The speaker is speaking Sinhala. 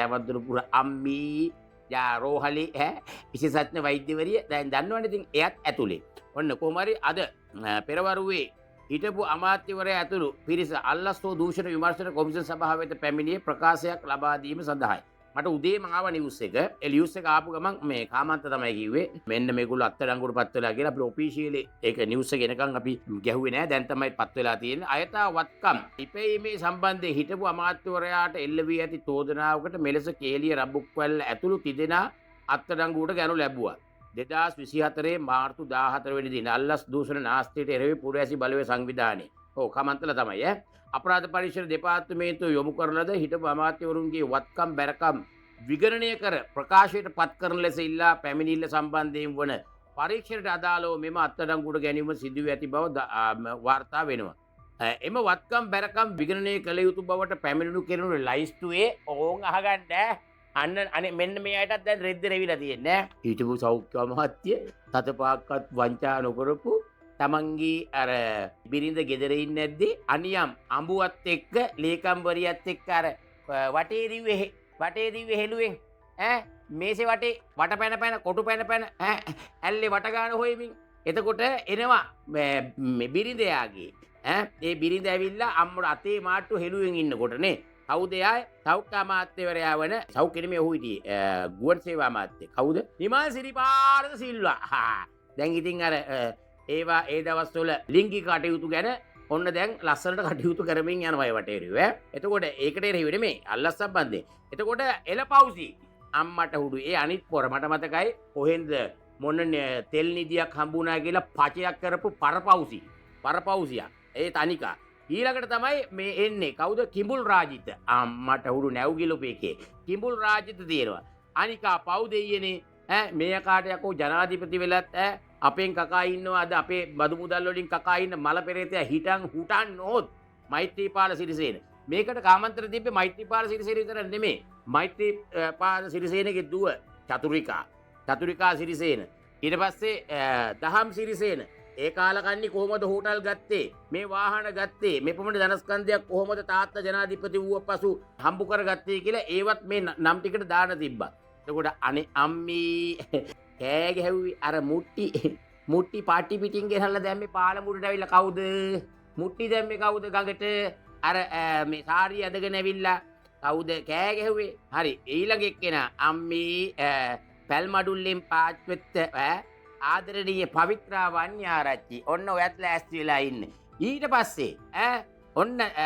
ඇවදුරුපුර අම්මී රෝහලි විශේෂඥ වෛද්‍යවරිය දැන් දන්නවනේ ඉතින් එයත් ඇතුලේ. ඔන්න කොහොම හරි අද පෙරවරුවේ හිටපු අමාත්‍යවරයා ඇතුළු පිරිස අල්ලස්තෝ දූෂණ විමර්ශන කොමිෂන් සභාව වෙත පැමිණියේ ප්‍රකාශයක් ලබා දීම සඳහායි. මට උදේම ආව නිවුස් එක. ඒ නිවුස් එක ආපු ගමන් මේ කාමන්ත තමයි කිව්වේ මෙන්න මේගොල්ලෝ අත්අඩංගුවට පත් වෙලා කියලා අපි ඔෆිෂියලි ඒක නිවුස් එක එනකන් අපි ගැහුවේ නෑ. දැන් තමයි පත් වෙලා තියෙන්නේ. අයථා වත්කම් ඉපැයීමේ සම්බන්ධයෙන් හිටපු අමාත්‍යවරයාට එල්ල වී ඇති චෝදනාවකට මෙලෙස කේලිය රඹුක්වැල්ල ඇතුළු තිදෙනා අත්අඩංගුවට ගනු ලැබුවා. 2024 මාර්තු 14 වෙනි දින අල්ලස් දූෂණ නාස්තියට එරෙහි පුරවැසි බලවේග සංවිධානය. ඔව් කමන්තල තමයි අපරාධ පරීක්ෂණ දෙපාර්තමේන්තුව යොමු කරන ලද හිටපු අමාත්‍යවරුන්ගේ වත්කම් බැරකම් විගණනය කර ප්‍රකාශයට පත් කරන ලෙස ඉල්ලා පැමිණිල්ල සම්බන්ධයෙන් වන පරීක්ෂණයට අදාළව මෙම අත්අඩංගුවට ගැනීම සිදු වී ඇති බව වාර්තා වෙනවා. එම වත්කම් බැරකම් විගණනය කළ යුතු බවට පැමිණුණු කෙරුණු ලයිස්තුවේ ඕන් අහගන්න අන්න අනේ මෙන්න මේ අයටත් දැන් රෙද්ද රෙවිලා තියෙන්නේ හිටපු සෞඛ්‍ය අමාත්‍ය තතපාක්වත් වංචා නොකරපු තමන්ගේ අර බිරිඳ ගෙදර ඉන්නේ නැද්දි අනියම් අඹුවත් එක්ක ලේකම්වරියත් එක්ක අර වටේ දිව්වේ හෙළුවෙන් මේසේ වටේ වට පැන කොටු පැන ඇල්ලේ වට ගන්න හොයමින් එතකොට එනවා බිරිඳයාගේ ඒ බිරිඳ ඇවිල්ලා අම්මට අතේ මාට්ටු හෙළුවෙන් ඉන්නකොටනේ කවුද එයා සෞඛ්‍ය අමාත්‍යවරයා වන සෞඛ්‍ය නෙමෙයි ඔහු හිටියේ ගුවන් සේවා අමාත්‍ය කවුද නිමල් සිරිපාරද සිල්වා දැන් ඉතින් අර ඒවා ඒ දවස්වල ලිංගික කටයුතු ගැන ඔන්න දැන් ලස්සනට කටයුතු කරමින් යනවා ඒ වටේරුව එතකොට ඒකට එරෙහිව නෙමෙයි අල්ලස් සම්බන්ධයෙන් එතකොට එලපවුසි අම්මට හුඩු ඒ අනිත් පොර මට මතකයි කොහෙන්ද මොන තෙල් නිදියක් හම්බුණා කියලා පචයක් කරපු පරපවුසියා ඒ තනිකා ඊළඟට තමයි මේ එන්නේ කවුද කිඹුල් රාජිත අම්මට හුරු නැව්ගිලුපේකේ කිඹුල් රාජිත තියෙනවා අනිකා පව් දෙයියනේ මේ කාට යකෝ ජනාධිපති වෙලත් අපෙන් කකා ඉන්නවා අද අපේ බදු මුදල් වලින් කකා ඉන්න මල පෙරේතයා හිටන් හුටන් නොත් මෛත්‍රීපාල සිරිසේන මේකට කාමන්ත්‍ර දීපේ මෛත්‍රීපාල සිරිසේන විතර නෙමෙයි මෛත්‍රීපාල සිරිසේනගේ දුව චතුරිකා සිරිසේන ඊට පස්සේ දහම් සිරිසේන ඒ කාලකන්ණි කොහොමද හෝටල් ගත්තේ මේ වාහන ගත්තේ මේ පොමණ ධනස්කන්ධයක් කොහොමද තාත්තා ජනාධිපති වූව පසු හම්බු කරගත්තේ කියලා ඒවත් මේ නම් ටිකට දාන තිබ්බා. එතකොට අනේ අම්මී කෑ ගැහුවේ අර මුට්ටි පාටි පිටින් ගෙනල්ලා දැම්මේ පාලමුඩට ඇවිල්ලා කවුද? මුට්ටි දැම්මේ කවුද ගඟට? අර මේ සාරිය ඇදගෙන ඇවිල්ලා කවුද කෑ ගැහුවේ? හරි ඊළඟ එක්කෙනා අම්මී පැල්මඩුල්ලෙන් පාච්වෙත්ත ආදරණීය පවිත්‍රා වන්‍යාරච්චි ඔන්න ඔයත් ලෑස්ති වෙලා ඉන්නේ ඊට පස්සේ ඔන්න